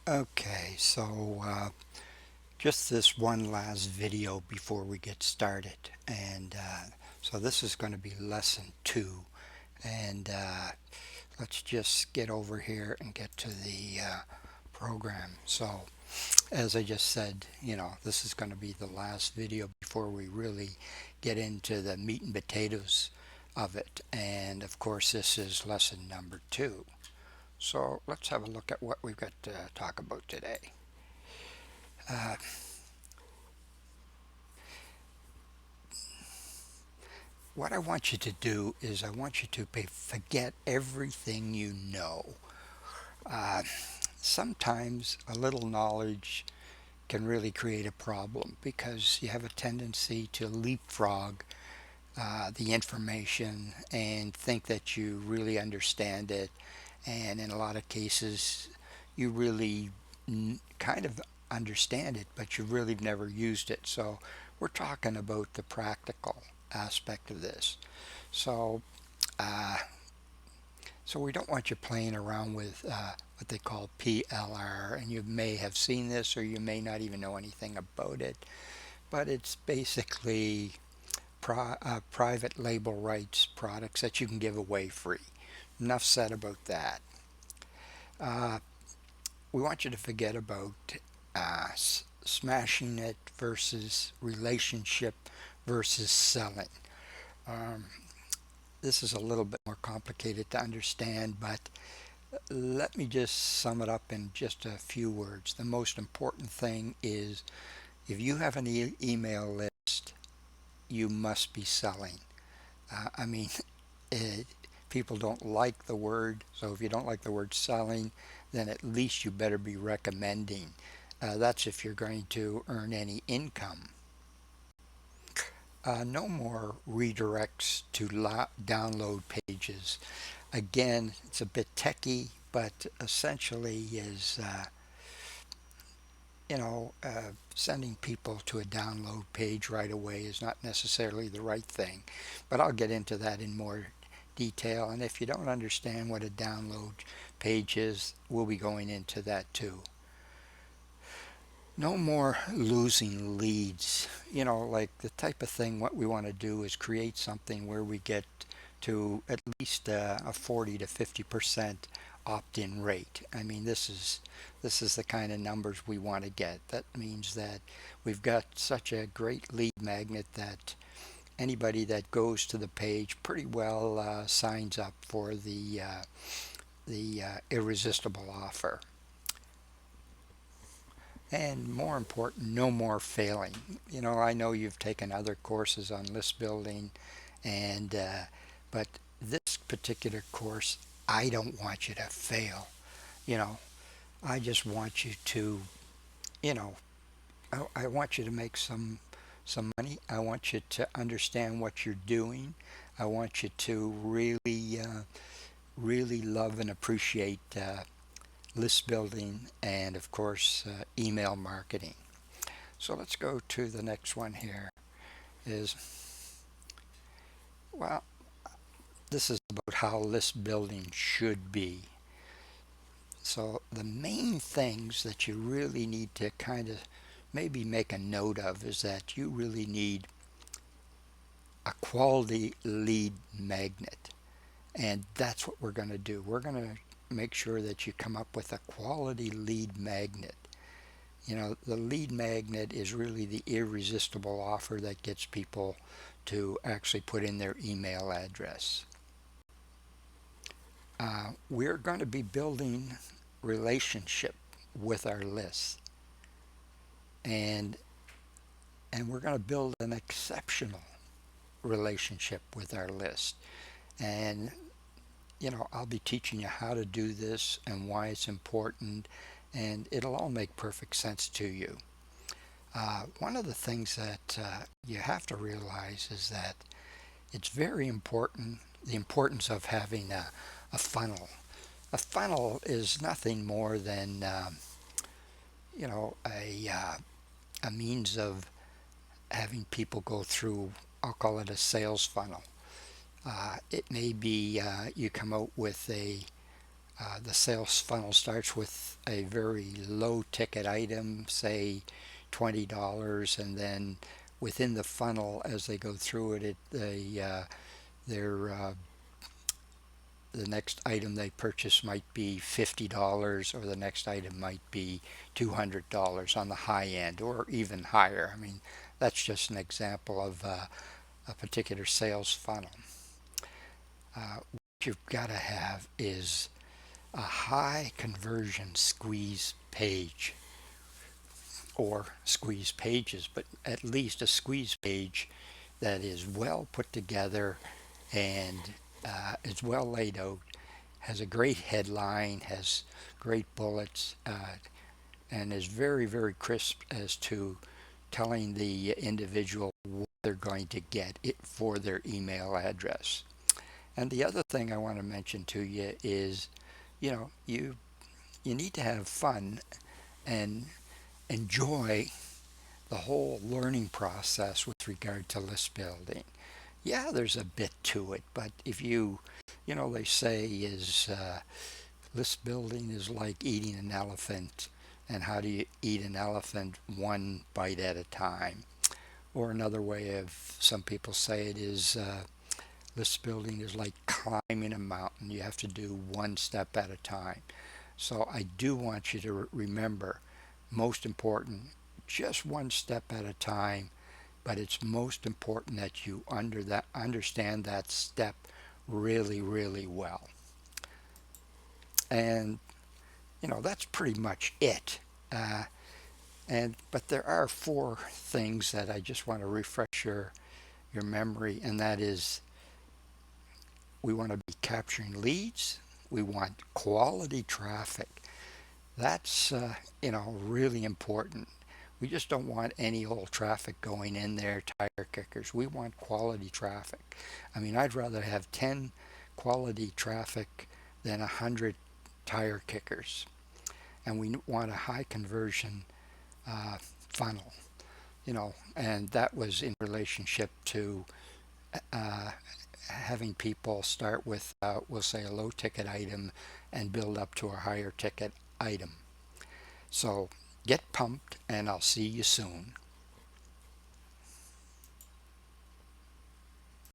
Okay, so just this one last video before we get started. And so this is going to be lesson two. And let's just get over here and get to the program. So as I just said, this is going to be the last video before we really get into the meat and potatoes of it. And of course, this is lesson number two. So let's have a look at what we've got to talk about today. Uh, what I want you to do is I want you to forget everything you know. Uh, Sometimes a little knowledge can really create a problem because you have a tendency to leapfrog the information and think that you really understand it. And in a lot of cases, you really kind of understand it, but you really never used it. So we're talking about the practical aspect of this. So, uh, so we don't want you playing around with what they call PLR, and you may have seen this or you may not even know anything about it, but it's basically private label rights products that you can give away free. Enough said about that. Uh, we want you to forget about smashing it versus relationship versus selling. Um, this is a little bit more complicated to understand, but let me just sum it up in just a few words. The most important thing is if you have an email list, you must be selling. I mean, it, people don't like the word, so if you don't like the word selling, then at least you better be recommending. That's if you're going to earn any income. No more redirects to download pages. Again, it's a bit techy, but essentially is sending people to a download page right away is not necessarily the right thing. But I'll get into that in more detail. And if you don't understand what a download page is, we'll be going into that too. No more losing leads. Like the type of thing what we want to do is create something where we get to at least a 40 to 50% opt-in rate. I mean, this is the kind of numbers we want to get. That means that we've got such a great lead magnet that anybody that goes to the page pretty well signs up for the irresistible offer. And more important, no more failing. I know you've taken other courses on list building, and but this particular course, I don't want you to fail. You know, I just want you to, you know, I want you to make some money. I want you to understand what you're doing. I want you to really love and appreciate list building and, of course, email marketing. So let's go to the next one here. Is well, this is about how list building should be. So the main things that you really need to kind of maybe make a note of is that you really need a quality lead magnet. And that's what we're going to do. We're going to make sure that you come up with a quality lead magnet. The lead magnet is really the irresistible offer that gets people to actually put in their email address. We're going to be building relationship with our list, and and we're going to build an exceptional relationship with our list. And I'll be teaching you how to do this and why it's important, and it'll all make perfect sense to you. One of the things that you have to realize is that it's very important, the importance of having a funnel. A funnel is nothing more than a means of having people go through. I'll call it a sales funnel. It may be you come out with The sales funnel starts with a very low ticket item, say $20, and then within the funnel, as they go through it, their the next item they purchase might be $50, or the next item might be $200 on the high end, or even higher. I mean, that's just an example of a particular sales funnel. What you've got to have is a high conversion squeeze page, or squeeze pages, but at least a squeeze page that is well put together and is well laid out, has a great headline, has great bullets, and is very, very crisp as to telling the individual what they're going to get it for their email address. And the other thing I want to mention to you is, you need to have fun and enjoy the whole learning process with regard to list building. Yeah, there's a bit to it, but if they say is list building is like eating an elephant, and how do you eat an elephant one bite at a time? Or another way of some people say it is list building is like climbing a mountain. You have to do one step at a time. So I do want you to remember, most important, just one step at a time, but it's most important that you understand that step really, really well. And that's pretty much it. Uh, but there are four things that I just want to refresh your memory, and that is, we want to be capturing leads. We want quality traffic. That's really important. We just don't want any old traffic going in there, tire kickers. We want quality traffic. I mean, I'd rather have 10 quality traffic than 100 tire kickers. And we want a high conversion funnel, and that was in relationship to uh, having people start with, we'll say, a low ticket item and build up to a higher ticket item. So get pumped, and I'll see you soon.